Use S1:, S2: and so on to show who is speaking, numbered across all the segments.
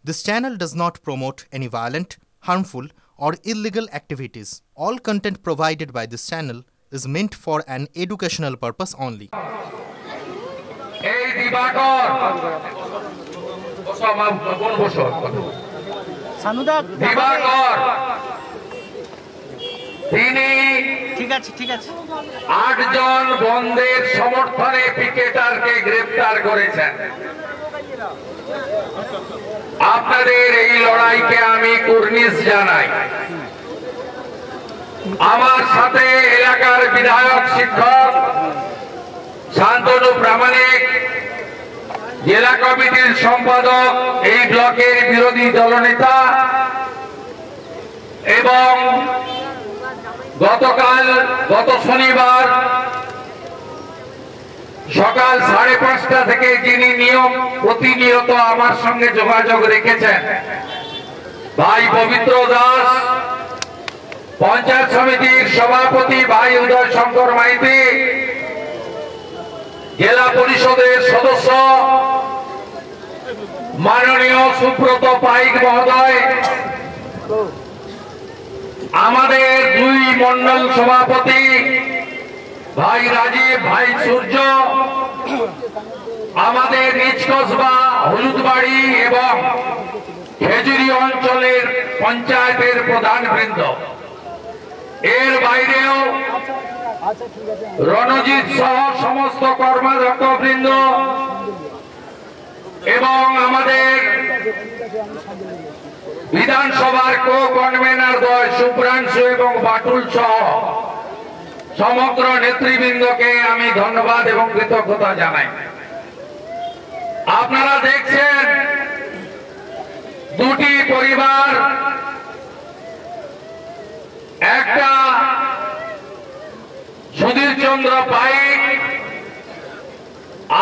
S1: This channel does not promote any violent, harmful, or illegal activities. All content provided by this channel is meant for an educational purpose only.
S2: ঠিক আছে
S3: 8 জন বন্ধের সমর্থনে পিকেটারকে গ্রেফতার করেছেন। আপনাদের এই লড়াইকে আমি কুর্নিশ জানাই। আমার সাথে এলাকার বিধায়ক, শিক্ষক শান্তনু প্রামাণিক, জেলা কমিটির সম্পাদক, এই ব্লকের বিরোধী দলনেতা এবং গত শনিবার সকাল 5:30 থেকে যিনি প্রতিনিয়ত আমার সঙ্গে যোগাযোগ রেখেছেন, ভাই পবিত্র দাস, পঞ্চায়েত সমিতির সভাপতি ভাই উদয় শঙ্কর মাইতি, জেলা পরিষদের সদস্য মাননীয় সুব্রত পাইক মহোদয়, আমাদের 2 মন্ডল সভাপতি ভাই রাজীব, ভাই সূর্য, আমাদের নিজ কসবা, হলুদবাড়ি এবং খেজুরি অঞ্চলের পঞ্চায়েতের প্রধানবৃন্দ, এর বাইরেও রণজিৎ সহ সমস্ত কর্মাধ্যক্ষ বৃন্দ এবং আমাদের বিধানসভার কো-কনভেনার দ্বয় শুভ্রাংশু এবং বাটুল সহ সমগ্র নেতৃবৃন্দকে আমি ধন্যবাদ এবং কৃতজ্ঞতা জানাই। আপনারা দেখছেন দুটি পরিবার, একটা সুধীর চন্দ্র পাইক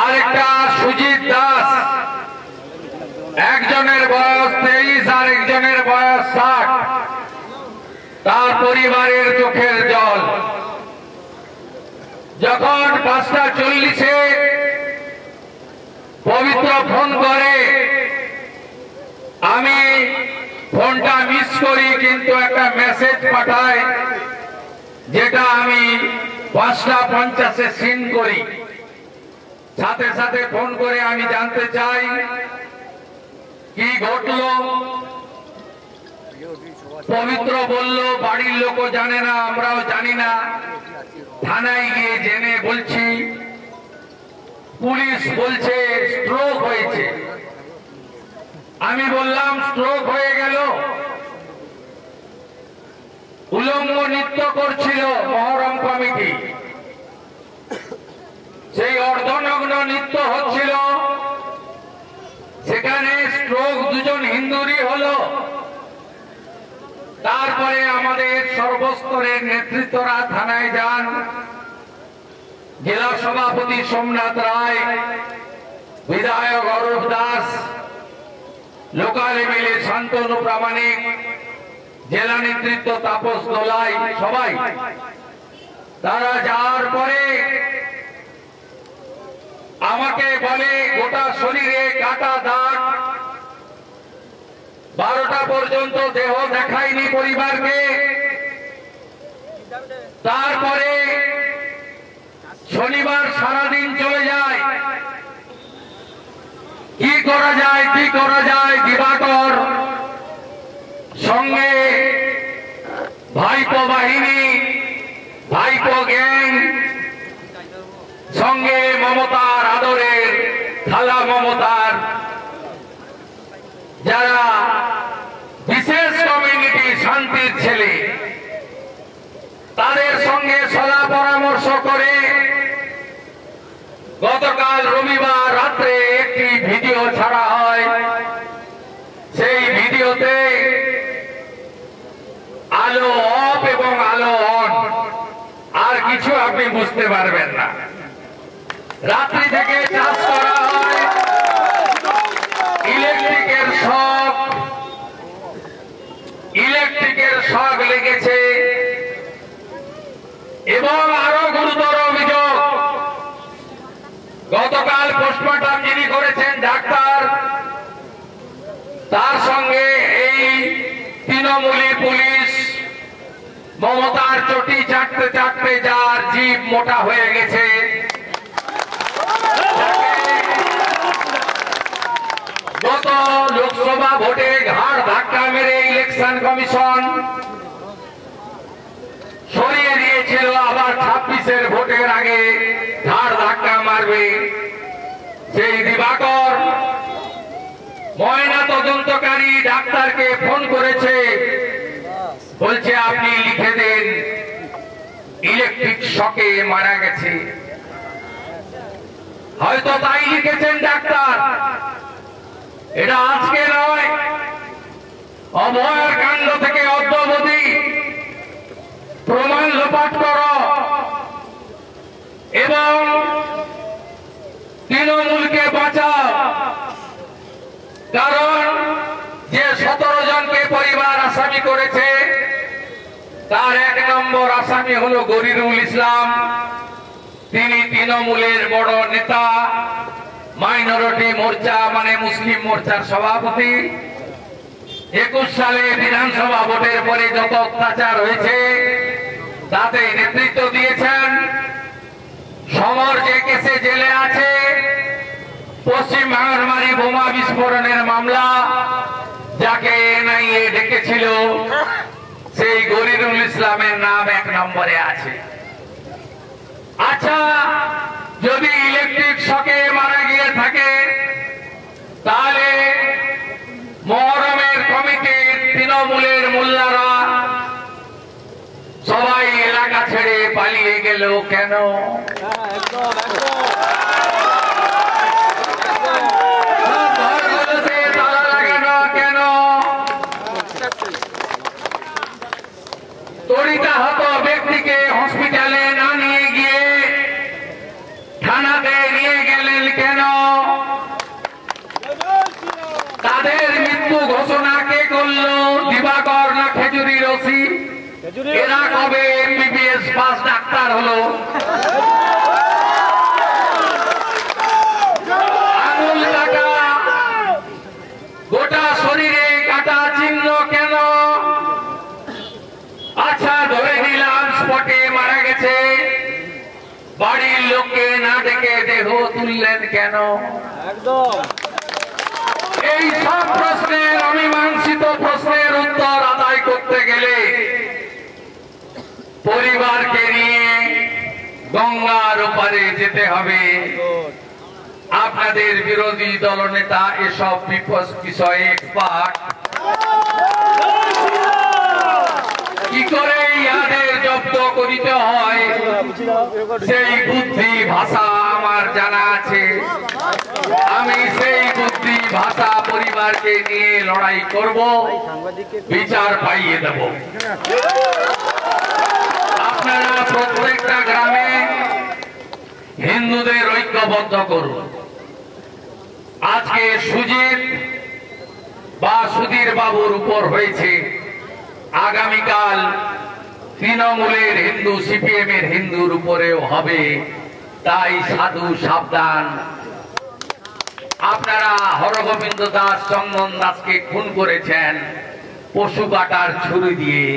S3: আর একটা সুজিত দাস, একজনের বয়স 23 আর একজনের বয়স 60। তার পরিবারের চোখের জল। যখন 5:40-এ পবিত্র ফোন করে, আমি ফোনটা মিস করি, কিন্তু একটা মেসেজ পাঠায় যেটা আমি 5:50-এ সিন করি। সাথে সাথে ফোন করে আমি জানতে চাই কি ঘটলো। পবিত্র বলল বাড়ির লোকও জানে না, আমরাও জানি না। থানায় গিয়ে জেনে বলছি, পুলিশ বলছে স্ট্রোক হয়েছে। আমি বললাম স্ট্রোক হয়ে গেল? উলঙ্গ নৃত্য করছিল মহরম কমিটি, সেই অর্ধনগ্ন নৃত্য হচ্ছিল, সেখানে স্ট্রোক 2 জন হিন্দুরই হলো। তারপরে আমাদের সর্বস্তরের নেতৃত্বরা থানায় যান। জেলা সভাপতি সোমনাথ রায়, বিধায়ক অরূপ দাস, লোকাল এমএলএ শান্তনু প্রামাণিক, জেলা নেতৃত্ব তাপস দোলাই, সবাই তারা যাওয়ার পরে আমাকে বলে গোটা শরীরে কাটা দাগ, 12টা পর্যন্ত দেহ দেখায়নি পরিবারকে। তারপরে শনিবার সারাদিন চলে যায়। কি করা যায়? দিবাকর সঙ্গে ভাইপো বাহিনী, ভাইপো গ্যাং, সঙ্গে মমতার আদরের খালা মমতার যারা বিশেষ কমিউনিটি, শান্তির ছেলে, তাদের সঙ্গে সলা পরামর্শ করে গতকাল রবিবার রাত্রে একটি ভিডিও ছাড়া হয়। সেই ভিডিওতে আলো অফ এবং আলো অন, আর কিছু আপনি বুঝতে পারবেন না। রাত্রি থেকে চাষ করা হয়, ইলেকট্রিকের শক লেগেছে। এবং আরো গুরুতর অভিযোগ, গতকাল পোস্টমর্টম যিনি করেছেন ডাক্তার, তার সঙ্গে এই তৃণমূলী পুলিশ মমতার চটি চাটতে চাটতে যার জিভ মোটা হয়ে গেছে, গত লোকসভা ভোটে ঘাড় ধাক্কা মেরে ইলেকশন কমিশন সরিয়ে দিয়েছিল, আবার 26-এর ভোটের আগে ঘাড় ধাক্কা মারবে। সেই দিবাকর ময়না তদন্তকারী ডাক্তারকে ফোন করেছে, বলছে আপনি লিখে দেন ইলেকট্রিক শকে মারা গেছে। হয়তো তাই লিখেছেন ডাক্তার, এটা আজকে নয়, অভয়ের কাণ্ড থেকে অদ্যাবধি প্রমাণ লোপাট করো এবং তৃণমূলকে বাঁচাও। কারণ যে 17 জনকে পরিবার আসামি করেছে তার 1 নম্বর আসামি হলো গরিরুল ইসলাম। তিনি তৃণমূলের বড় নেতা, মাইনরিটি মোর্চা মানে মুসলিম মোর্চার সভাপতি। 21 সালে বিধানসভা ভোটের পরে যত অত্যাচার হয়েছে তাতে নেতৃত্ব দিয়েছেন। সমর যে কেসে জেলে আছে, পশ্চিম বাংলামারি বোমা বিস্ফোরণের মামলা, যাকে এনআইএ ডেকেছিল, সেই গরিরুল ইসলামের নাম 1 নম্বরে আছে। আচ্ছা, যদি ইলেকট্রিক শকে মারা গিয়ে থাকে তাহলে মহরমের কমিটির তৃণমূলের মোল্লারা সবাই এলাকা ছেড়ে পালিয়ে গেল কেন? ঘরগুলোতে তালা লাগানো কেন? তড়িতাহত ব্যক্তিকে হসপিটালে না নিয়ে গিয়ে থানাতে নিয়ে গেলেন কেন? তাদের মৃত্যু ঘোষণা কে করলো? দিবাকর না খেজুরির ওসি? এরা কবে এমবিবিএস পাস ডাক্তার হলো? আঙুল কাটা, গোটা শরীরে কাটা চিহ্ন কেন? আচ্ছা, ধরে নিলাম স্পটে মারা গেছে, বাড়ির লোককে না ডেকে দেহ তুললেন কেন? এই সব প্রশ্নের, অমীমাংসিত প্রশ্নের উত্তর আদায় করতে গেলে পরিবারকে নিয়ে গঙ্গার ওপারে যেতে হবে। আপনাদের বিরোধী দলনেতা এসব বিষয়ে এক্সপার্ট। কি করে ইয়াদের জব্দ করিতে হয় সেই বুদ্ধি ভাষা আমার জানা আছে। আমি সেই বুদ্ধি ভাষা পরিবারকে নিয়ে লড়াই করব, বিচার পাইয়ে দেব। আপনারা প্রত্যেকটা গ্রামে হিন্দুদের ঐক্যবদ্ধ করুন। আজকে সুজিত বা সুধীর বাবুর উপর হয়েছে, আগামীকাল তৃণমূলের হিন্দু, সিপিএম এর হিন্দুর উপরেও হবে। তাই সাধু সাবধান। আপনারা হরগোবিন্দ দাস, চন্দন দাসকে খুন করেছেন পশু কাটার ছুরি দিয়ে।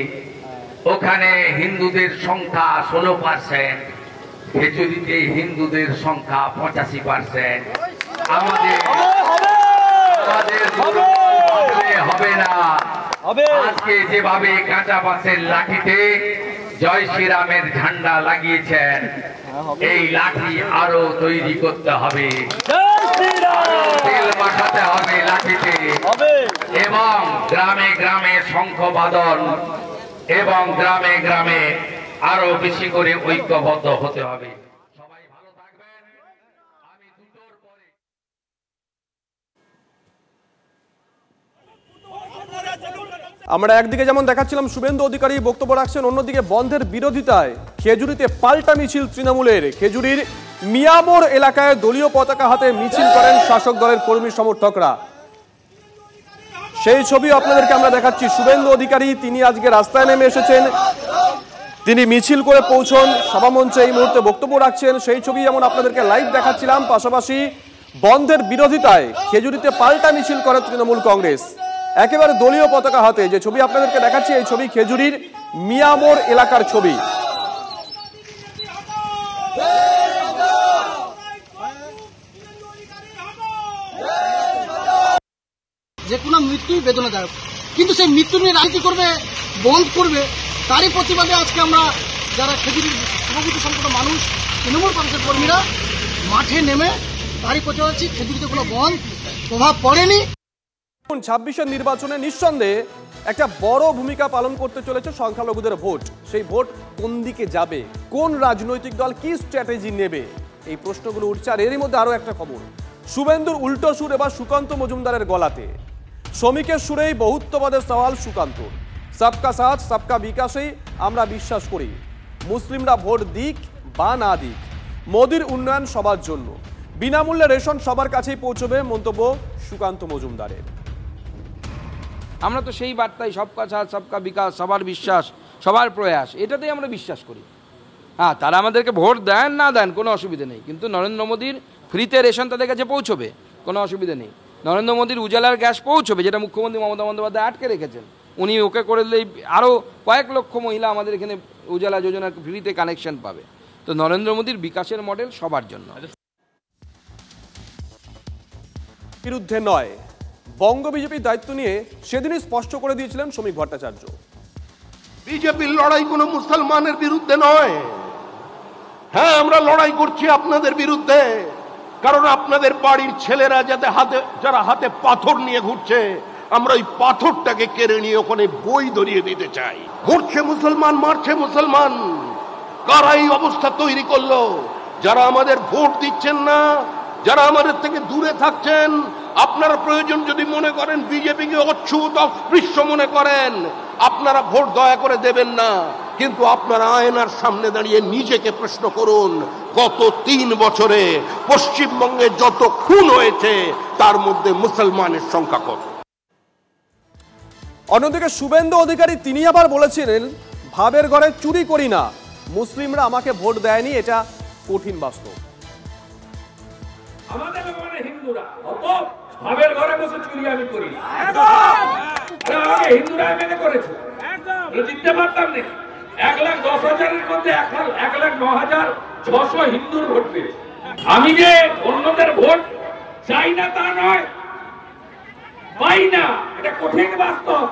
S3: ওখানে হিন্দুদের সংখ্যা 16%, খেজুরিতে হিন্দুদের সংখ্যা 85%। আমাদের হবে না। আজকে যেভাবে কাঁচা বাঁশের লাঠিতে জয় শ্রীরামের ঝান্ডা লাগিয়েছেন, এই লাঠি আরো তৈরি করতে হবে, তেল মাখাতে হবে লাঠিতে, এবং গ্রামে গ্রামে শঙ্খবাদন এবং গ্রামে গ্রামে আরো বেশি করে ঐক্যবদ্ধ হতে হবে। সবাই ভালো থাকবেন। আমি দুটোর পরে
S4: আমরা একদিকে যেমন দেখাচ্ছিলাম শুভেন্দু অধিকারী বক্তব্য রাখছেন, অন্যদিকে বন্ধের বিরোধিতায় খেজুরিতে পাল্টা মিছিল তৃণমূলের। খেজুরির মিয়ামোড় এলাকায় দলীয় পতাকা হাতে মিছিল করেন শাসক দলের কর্মী সমর্থকরা। সেই ছবি আপনাদেরকে আমরা দেখাচ্ছি। শুভেন্দু অধিকারী তিনি আজকে রাস্তায় নেমে এসেছেন, তিনি মিছিল করে পৌঁছন সভামঞ্চে এই মুহূর্তে বক্তব্য রাখছেন। সেই ছবি যেমন আপনাদেরকে লাইভ দেখাচ্ছিলাম। পাশাপাশি বন্ধের বিরোধিতায় খেজুরিতে পাল্টা মিছিল করে তৃণমূল কংগ্রেস। একেবারে দলীয় পতাকা হাতে। যে ছবি আপনাদেরকে দেখাচ্ছি এই ছবি খেজুরির মিয়ামোর এলাকার ছবি।
S5: যে কোনো মৃত্যুই বেদনাদায়ক, কিন্তু সেই মৃত্যু নিয়ে রাজনীতি করবে, বন্ধ করবে, তারই প্রতিবাদে আজকে আমরা যারা খেজুরির উপভূত সম্পন্ন মানুষ, তৃণমূল কংগ্রেসের কর্মীরা মাঠে নেমে তারই প্রচার হচ্ছে। খেজুরিতে কোনো বন্ধ প্রভাব পড়েনি।
S4: 26-এর নির্বাচনে নিঃসন্দেহে একটা বড় ভূমিকা পালন করতে চলেছে সংখ্যালঘুদের ভোট। সেই ভোট কোন দিকে যাবে, কোন রাজনৈতিক দল কি স্ট্র্যাটেজি নেবে, এই প্রশ্নগুলো উঠছে। আর এরই মধ্যে আরো একটা খবর, শুভেন্দুর উল্টো সুর এবার সুকান্ত মজুমদারের গলাতে। শ্রমিকের সুরেই বহুত্ববাদের সওয়াল সুকান্ত। সবকা সাথ সবকা বিকাশেই আমরা বিশ্বাস করি, মুসলিমরা ভোট দিক বা না দিক, মোদির উন্নয়ন সবার জন্য, বিনামূল্যে রেশন সবার কাছেই পৌঁছবে, মন্তব্য সুকান্ত মজুমদারের।
S6: আমরা তো সেই বার্তায় সবকা সাথ সবকা বিকাশ, সবার বিশ্বাস, সবার প্রয়াস, এটাতেই আমরা বিশ্বাস করি। হ্যাঁ, তারা আমাদেরকে ভোট দেন না দেন কোনো অসুবিধা নেই, কিন্তু নরেন্দ্র মোদীর ফ্রিতে রেশন তাদের কাছে পৌঁছবে, কোনো অসুবিধা নেই। নরেন্দ্র মোদীর উজালার গ্যাস পৌঁছবে, যেটা মুখ্যমন্ত্রী মমতা বন্দ্যোপাধ্যায় আটকে রেখেছেন। উনি ওকে করে দিলেই আরও কয়েক লক্ষ মহিলা আমাদের এখানে উজালা যোজনার ফ্রিতে কানেকশন পাবে। তো নরেন্দ্র মোদীর বিকাশের মডেল সবার জন্য।
S4: বিরুদ্ধে নয়, বঙ্গ বিজেপির দায়িত্ব নিয়ে সেদিনই স্পষ্ট করে দিয়েছিলেন শ্রমিক ভট্টাচার্য।
S7: বিজেপির লড়াই কোনো মুসলমানের বিরুদ্ধে নয়। হ্যাঁ, আমরা লড়াই করছি আপনাদের বিরুদ্ধে, কারণ আপনাদের বাড়ির ছেলেরা যারা হাতে পাথর নিয়ে ঘুরছে, আমরা ওই পাথরটাকে কেড়ে নিয়ে ওখানে বই ধরিয়ে দিতে চাই। মরছে মুসলমান, মারছে মুসলমান। কারা এই অবস্থা তৈরি করলো? যারা আমাদের ভোট দিচ্ছেন না, যারা আমাদের থেকে দূরে থাকছেন, আপনারা প্রয়োজন যদি মনে করেন বিজেপিকে অচ্ছুত অস্পৃশ্য মনে করেন, আপনারা ভোট দয়া করে দেবেন না। কিন্তু আপনারা আয়নার সামনে দাঁড়িয়ে নিজেকে প্রশ্ন করুন, গত 3 বছরে পশ্চিমবঙ্গে যত খুন হয়েছে তার মধ্যে মুসলমানের সংখ্যা কত?
S4: অন্যদিকে শুভেন্দু অধিকারী তিনি আবার বলেছিলেন, ভাবের ঘরে চুরি করি না, মুসলিমরা আমাকে ভোট দেয়নি, এটা কঠিন বাস্তব।
S3: আমাদের মানে হিন্দুরা অত ভাবের ঘরে বসে চুরি আমি করি, আমাকে হিন্দুরা মেনে করেছে, জিততে পারতাম না। 1,10,000-এর মধ্যে 1,09,600 হিন্দুর ভোট পেয়েছে। আমি যে অন্যদের ভোট চাই না তা নয়, পাই না, এটা কঠিন বাস্তব।